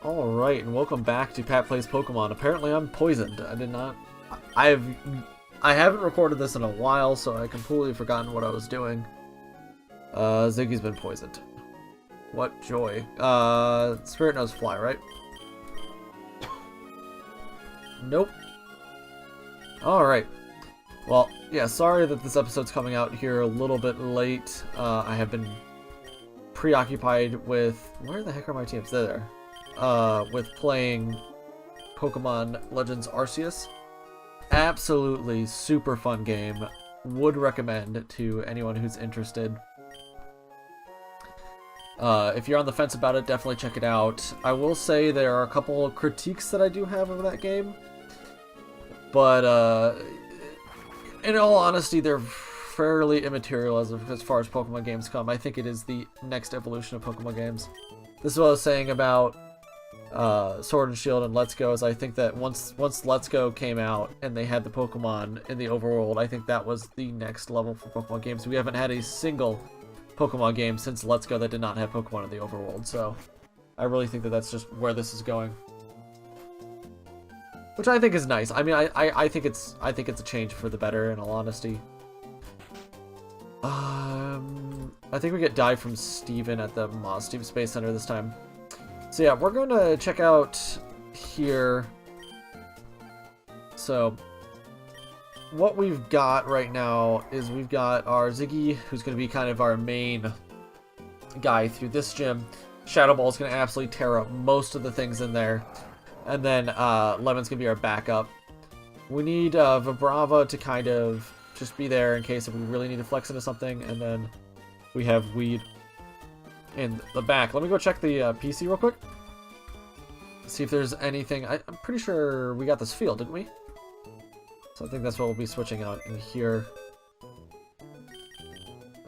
Alright, and welcome back to Pat Plays Pokemon. Apparently I'm poisoned. I haven't recorded this in a while, so I completely forgotten what I was doing. Ziggy's been poisoned. What joy. Spirit Nose Fly, right? Nope. Alright. Well, yeah, sorry that this episode's coming out here a little bit late. I have been preoccupied with... Where the heck are my teams? They're there. With playing Pokemon Legends Arceus. Absolutely super fun game. Would recommend to anyone who's interested. If you're on the fence about it, definitely check it out. I will say there are a couple of critiques that I do have of that game. But, in all honesty, they're fairly immaterial as far as Pokemon games come. I think it is the next evolution of Pokemon games. This is what I was saying about Sword and Shield and Let's Go, is I think that once Let's Go came out and they had the Pokemon in the overworld, I think that was the next level for Pokemon games. We haven't had a single Pokemon game since Let's Go that did not have Pokemon in the overworld, so I really think that that's just where this is going, which I think is nice. I mean, I think it's a change for the better, in all honesty. I think we get dive from Steven at the Steven Space Center this time. So yeah, we're going to check out here. So what we've got right now is we've got our Ziggy, who's going to be kind of our main guy through this gym. Shadow Ball is going to absolutely tear up most of the things in there. And then Lemon's going to be our backup. We need Vibrava to kind of just be there in case if we really need to flex into something. And then we have Weed in the back. Let me go check the PC real quick. See if there's anything. I'm pretty sure we got this field, didn't we? So I think that's what we'll be switching out in here.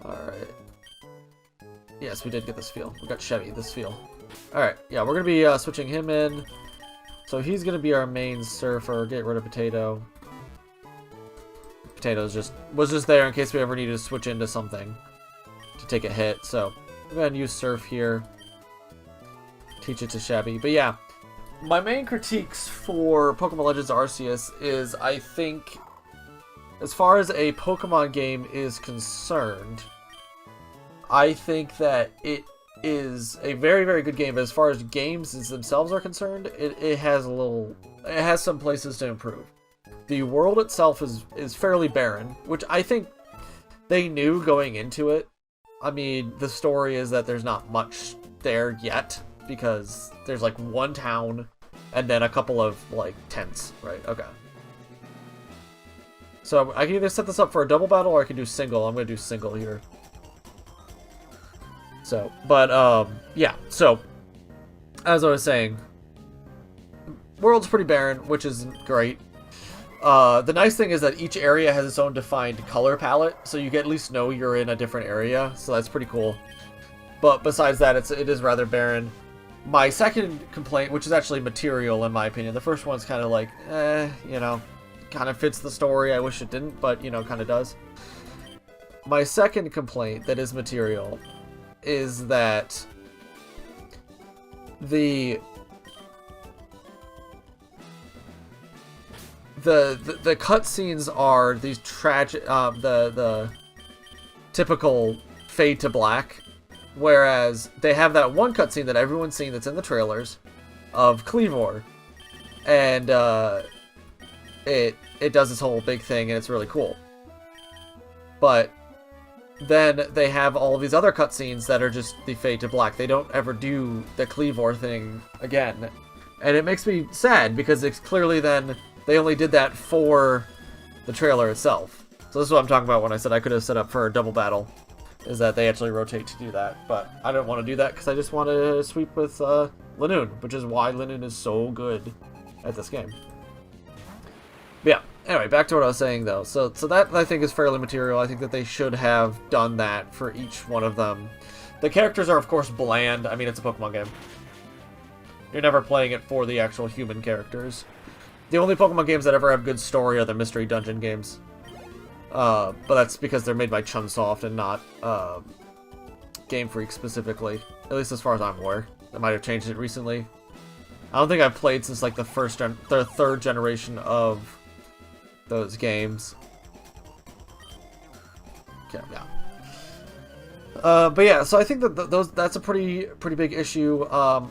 Alright. Yes, we did get this field. We got Chevy, this field. Alright, yeah, we're going to be switching him in. So he's going to be our main surfer. Get rid of Potato. Potato was just there in case we ever needed to switch into something to take a hit. So I'm going to use Surf here. Teach it to Shabby. But yeah, my main critiques for Pokemon Legends Arceus is, I think, as far as a Pokemon game is concerned, I think that it is a very, very good game. But as far as games themselves are concerned, it has some places to improve. The world itself is fairly barren, which I think they knew going into it. I mean, the story is that there's not much there yet, because there's like one town and then a couple of like tents, right? Okay. So I can either set this up for a double battle or I can do single. I'm going to do single here. So, but yeah, so as I was saying, world's pretty barren, which isn't great. The nice thing is that each area has its own defined color palette, so you at least know you're in a different area, so that's pretty cool. But besides that, it is rather barren. My second complaint, which is actually material in my opinion, the first one's kind of like, you know, kind of fits the story. I wish it didn't, but, you know, kind of does. My second complaint that is material is that the cutscenes are these tragic, the typical fade to black, whereas they have that one cutscene that everyone's seen that's in the trailers of Cleavor, and it does this whole big thing and it's really cool. But then they have all of these other cutscenes that are just the fade to black. They don't ever do the Cleavor thing again, and it makes me sad because it's clearly then they only did that for the trailer itself. So this is what I'm talking about when I said I could have set up for a double battle, is that they actually rotate to do that. But I don't want to do that because I just want to sweep with Linoon, which is why Linoon is so good at this game. But yeah, anyway, back to what I was saying though. So that I think is fairly material. I think that they should have done that for each one of them. The characters are of course bland. I mean, it's a Pokemon game. You're never playing it for the actual human characters. The only Pokemon games that ever have good story are the Mystery Dungeon games. But that's because they're made by Chunsoft and not Game Freak specifically. At least as far as I'm aware. They might have changed it recently. I don't think I've played since like the third generation of those games. Okay, yeah. But yeah, so I think that that's a pretty big issue.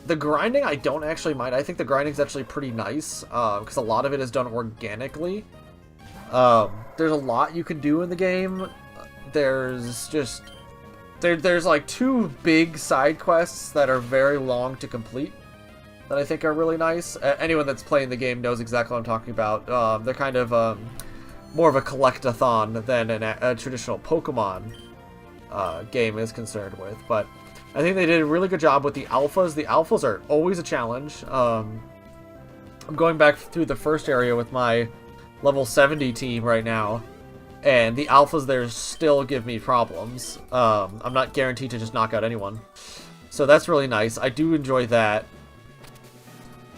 The grinding I don't actually mind. I think the grinding's actually pretty nice because a lot of it is done organically. There's a lot you can do in the game. There's just there's like 2 big side quests that are very long to complete that I think are really nice. Anyone that's playing the game knows exactly what I'm talking about. They're kind of more of a collect-a-thon than a traditional Pokemon game is concerned with, but I think they did a really good job with the alphas. The alphas are always a challenge. I'm going back through the first area with my level 70 team right now, and the alphas there still give me problems. I'm not guaranteed to just knock out anyone, so that's really nice. I do enjoy that,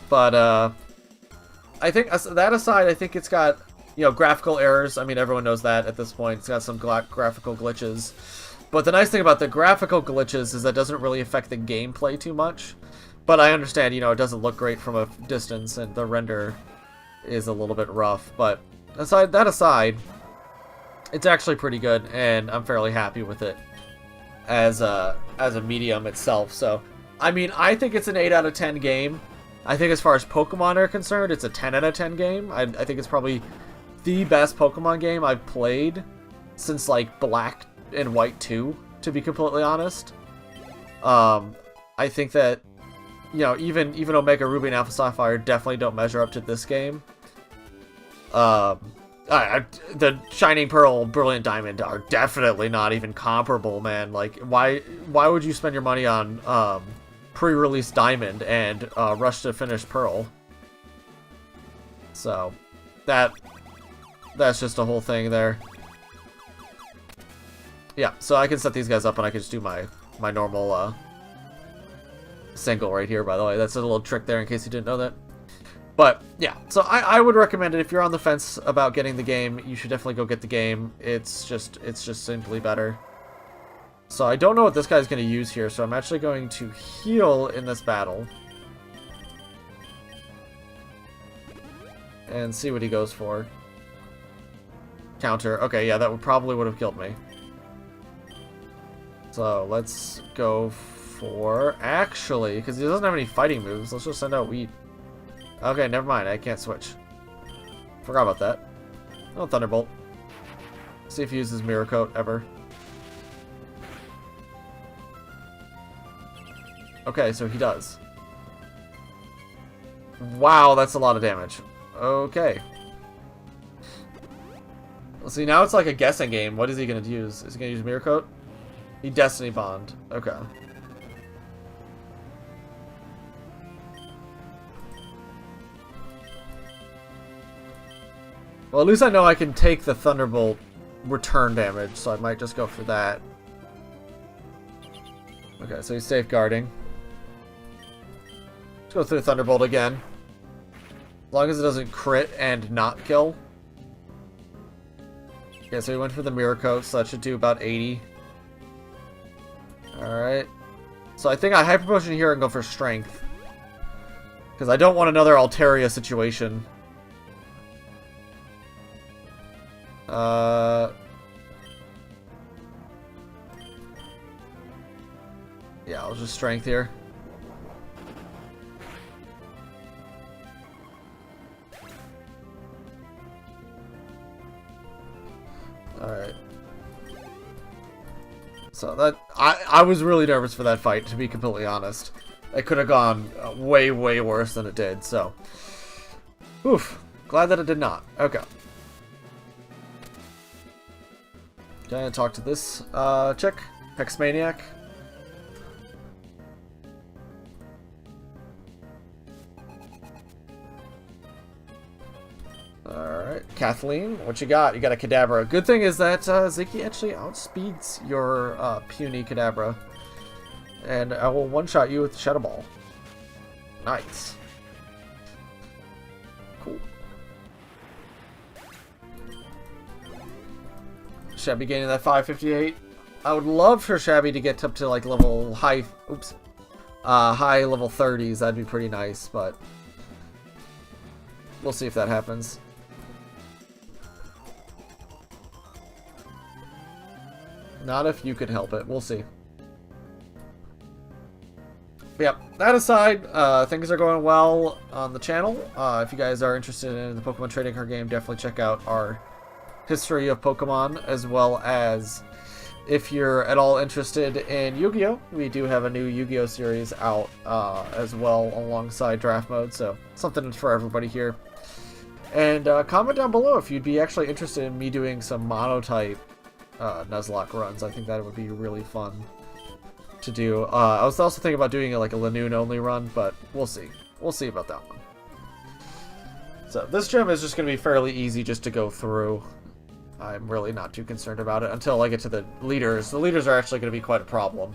but I think that aside, I think it's got, you know, graphical errors. I mean, everyone knows that at this point. It's got some graphical glitches. But the nice thing about the graphical glitches is that it doesn't really affect the gameplay too much. But I understand, you know, it doesn't look great from a distance, and the render is a little bit rough. But that aside, it's actually pretty good, and I'm fairly happy with it as a medium itself. So, I mean, I think it's an 8 out of 10 game. I think as far as Pokemon are concerned, it's a 10 out of 10 game. I think it's probably the best Pokemon game I've played since, like, Black and White 2, to be completely honest. I think that, you know, even Omega Ruby and Alpha Sapphire definitely don't measure up to this game. The Shining Pearl, Brilliant Diamond are definitely not even comparable, man. Like, why would you spend your money on pre-release Diamond and rush to finish Pearl? So, that's just a whole thing there. Yeah, so I can set these guys up, and I can just do my normal single right here, by the way. That's a little trick there in case you didn't know that. But, yeah, so I would recommend it. If you're on the fence about getting the game, you should definitely go get the game. It's just simply better. So I don't know what this guy's going to use here, so I'm actually going to heal in this battle. And see what he goes for. Counter. Okay, yeah, that probably would have killed me. So let's go for... Actually, because he doesn't have any fighting moves, let's just send out Weed. Okay, never mind. I can't switch. Forgot about that. Oh, Thunderbolt. See if he uses Mirror Coat ever. Okay, so he does. Wow, that's a lot of damage. Okay. Well, see, now it's like a guessing game. What is he going to use? Is he going to use Mirror Coat? He Destiny Bond. Okay. Well, at least I know I can take the Thunderbolt return damage, so I might just go for that. Okay, so he's safeguarding. Let's go through Thunderbolt again. As long as it doesn't crit and not kill. Okay, so he went for the Mirror Coat, so that should do about 80. Alright. So I think I Hyper Potion here and go for Strength. Because I don't want another Altaria situation. Yeah, I'll just Strength here. Alright. So that I was really nervous for that fight, to be completely honest. It could have gone way worse than it did, so. Oof. Glad that it did not. Okay. Gonna talk to this chick, Hexmaniac. Alright, Kathleen, what you got? You got a Kadabra. Good thing is that Ziki actually outspeeds your puny Kadabra. And I will one-shot you with Shadow Ball. Nice. Cool. Shabby gaining that 558. I would love for Shabby to get up to like high level 30s. That'd be pretty nice, but We'll see if that happens. Not if you could help it. We'll see. But yep, that aside, things are going well on the channel. If you guys are interested in the Pokemon trading card game, definitely check out our history of Pokemon, as well as if you're at all interested in Yu-Gi-Oh! We do have a new Yu-Gi-Oh! Series out as well alongside Draft Mode, so something for everybody here. And comment down below if you'd be actually interested in me doing some monotype Nuzlocke runs. I think that would be really fun to do. I was also thinking about doing like a Lanoon only run, but we'll see. We'll see about that one. So this gym is just going to be fairly easy just to go through. I'm really not too concerned about it until I get to the leaders. The leaders are actually going to be quite a problem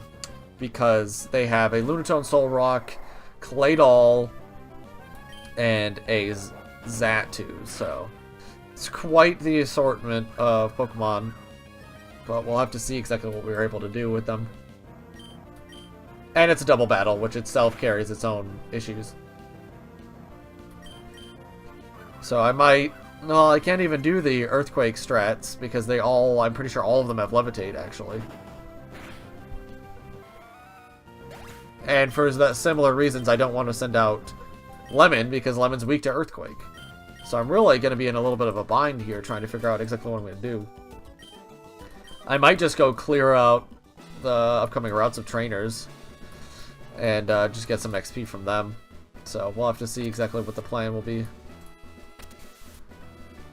because they have a Lunatone Soul Rock, Claydol, and a Xatu. So it's quite the assortment of Pokemon, but we'll have to see exactly what we were able to do with them. And it's a double battle, which itself carries its own issues. So I might... No, I can't even do the Earthquake strats, because they all... I'm pretty sure all of them have Levitate, actually. And for that similar reasons, I don't want to send out Lemon, because Lemon's weak to Earthquake. So I'm really going to be in a little bit of a bind here, trying to figure out exactly what I'm going to do. I might just go clear out the upcoming routes of trainers and just get some XP from them. So we'll have to see exactly what the plan will be.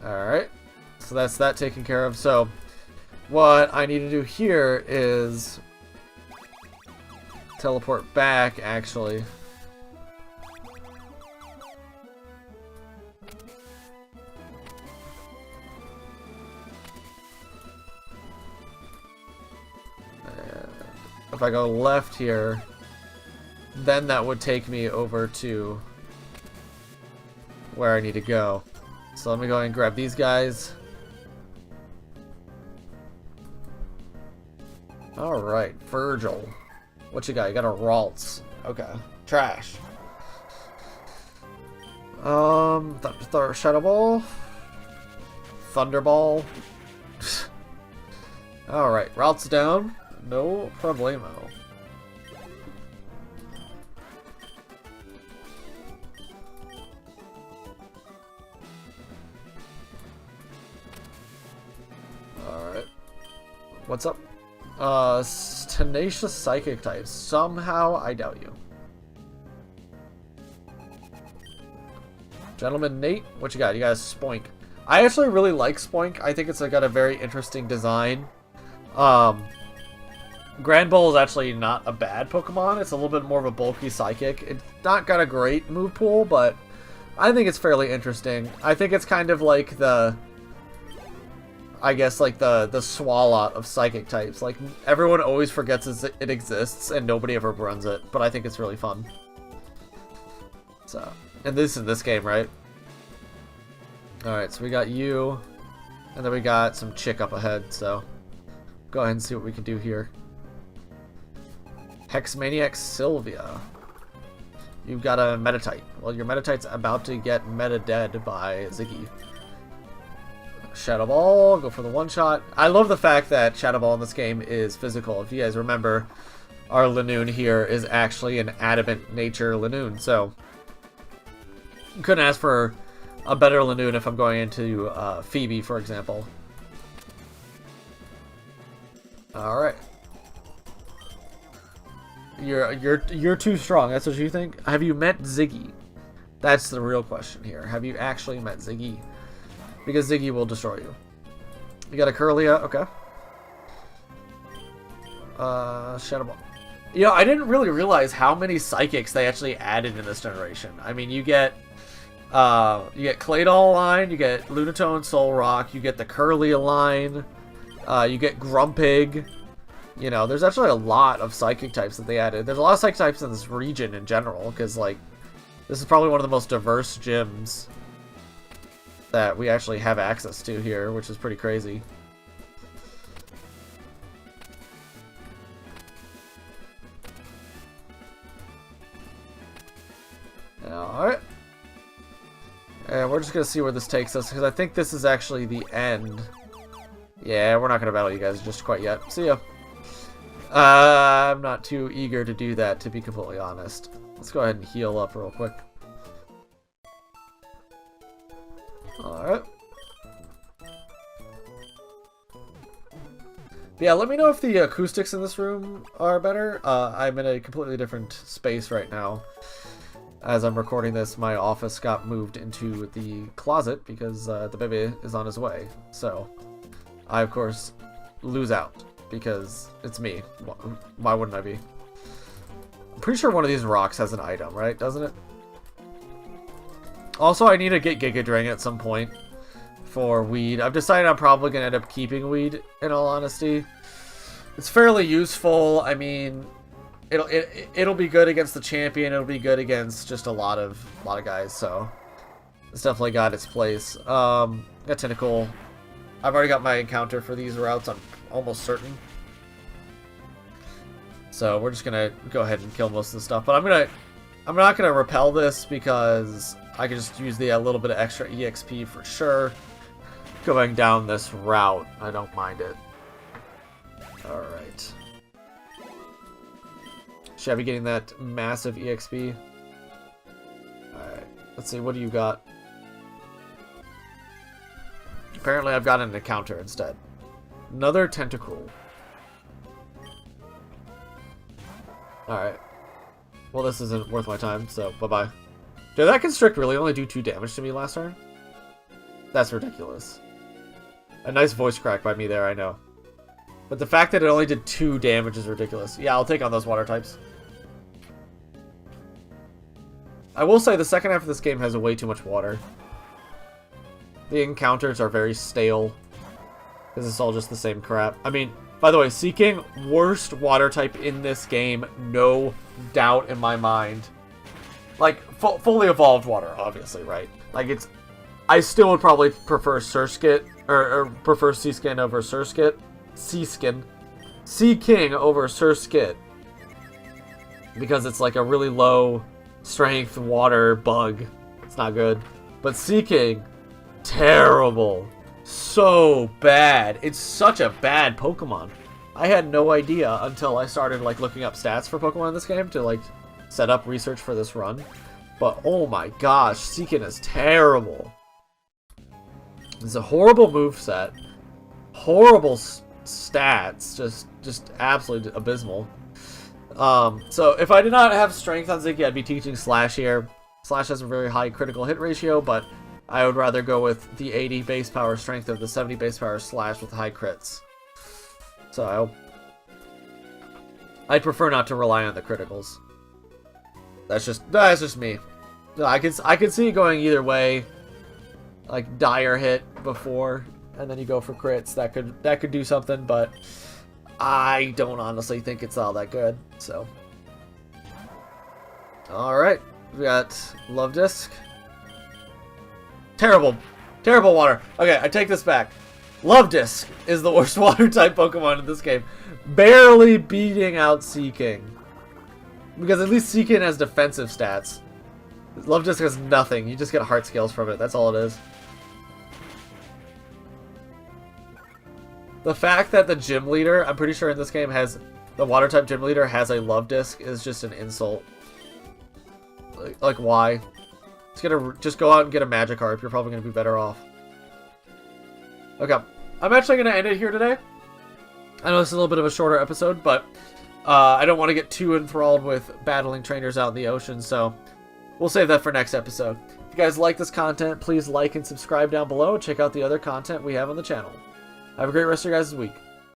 Alright, so that's that taken care of. So what I need to do here is teleport back, actually. If I go left here, then that would take me over to where I need to go. So let me go ahead and grab these guys. Alright, Virgil. What you got? You got a Ralts. Okay. Trash. Shadow Ball. Thunderball. Alright, Ralts down. No problemo. Alright. What's up? Tenacious Psychic types. Somehow, I doubt you. Gentleman Nate, what you got? You got a Spoink. I actually really like Spoink. I think it's got a very interesting design. Grand Bull is actually not a bad Pokemon. It's a little bit more of a bulky Psychic. It's not got a great move pool, but I think it's fairly interesting. I think it's kind of like the... I guess like the Swalot of Psychic types. Like, everyone always forgets it exists, and nobody ever runs it. But I think it's really fun. So, and this is this game, right? Alright, so we got you, and then we got some chick up ahead, so go ahead and see what we can do here. Hexmaniac Sylvia. You've got a Metatite. Well, your Metatite's about to get meta-dead by Ziggy. Shadow Ball, go for the one-shot. I love the fact that Shadow Ball in this game is physical. If you guys remember, our Lanoon here is actually an adamant nature Lanoon, so couldn't ask for a better Lanoon if I'm going into Phoebe, for example. Alright. You're too strong, that's what you think? Have you met Ziggy? That's the real question here. Have you actually met Ziggy? Because Ziggy will destroy you. You got a Curlia, okay. Shadow Ball. You know, I didn't really realize how many Psychics they actually added in this generation. I mean, you get Claydol line, you get Lunatone Soul Rock, you get the Curlia line, you get Grumpig. You know, there's actually a lot of Psychic types that they added. There's a lot of Psychic types in this region in general, because, like, this is probably one of the most diverse gyms that we actually have access to here, which is pretty crazy. Alright. And we're just going to see where this takes us, because I think this is actually the end. Yeah, we're not going to battle you guys just quite yet. See ya. I'm not too eager to do that, to be completely honest. Let's go ahead and heal up real quick. Alright. Yeah, let me know if the acoustics in this room are better. I'm in a completely different space right now. As I'm recording this, my office got moved into the closet because the baby is on his way. So, I, of course, lose out because it's me. Why wouldn't I be? I'm pretty sure one of these rocks has an item, right? Doesn't it? Also, I need to get Giga Drain at some point for weed. I've decided I'm probably going to end up keeping weed, in all honesty. It's fairly useful. I mean, it'll be good against the champion. It'll be good against just a lot of guys, so it's definitely got its place. Got Tentacle. I've already got my encounter for these routes, I'm almost certain. So we're just gonna go ahead and kill most of the stuff. But I'm not gonna repel this because I can just use the little bit of extra EXP for sure. Going down this route, I don't mind it. Alright. Should I be getting that massive EXP? Alright, let's see, what do you got? Apparently I've got an encounter instead. Another tentacle. Alright. Well, this isn't worth my time, so bye-bye. Did that Constrict really only do 2 damage to me last turn? That's ridiculous. A nice voice crack by me there, I know. But the fact that it only did 2 damage is ridiculous. Yeah, I'll take on those water types. I will say the second half of this game has way too much water. The encounters are very stale. Because it's all just the same crap. I mean, by the way, Seeking, worst water type in this game. No doubt in my mind. Like, fully evolved water, obviously, right? Like, it's... I still would probably prefer Surskit, or prefer Seaskin over Surskit. Seaskin. Seaking over Surskit. Because it's like a really low strength water bug. It's not good. But Seeking, terrible. So bad. It's such a bad Pokemon. I had no idea until I started like looking up stats for Pokemon in this game to like set up research for this run. But oh my gosh, Seeking is terrible. It's a horrible moveset. Horrible stats. Just absolutely abysmal. So if I did not have strength on Ziggy, I'd be teaching Slash here. Slash has a very high critical hit ratio, but I would rather go with the 80 base power strength of the 70 base power Slash with high crits. So I'd prefer not to rely on the criticals. That's just me. I could see it going either way. Like dire hit before, and then you go for crits. That could do something, but I don't honestly think it's all that good. So, all right, we got Love Disc. Terrible water. Okay, I take this back. Love Disc is the worst water type Pokemon in this game, barely beating out Seeking. Because at least Seeking has defensive stats. Love Disc has nothing. You just get heart scales from it. That's all it is. The fact that the gym leader, I'm pretty sure in this game has, the water type gym leader has a Love Disc is just an insult. Like why? Just go out and get a Magikarp. You're probably going to be better off. Okay. I'm actually going to end it here today. I know this is a little bit of a shorter episode, but I don't want to get too enthralled with battling trainers out in the ocean, so we'll save that for next episode. If you guys like this content, please like and subscribe down below and check out the other content we have on the channel. Have a great rest of your guys' week.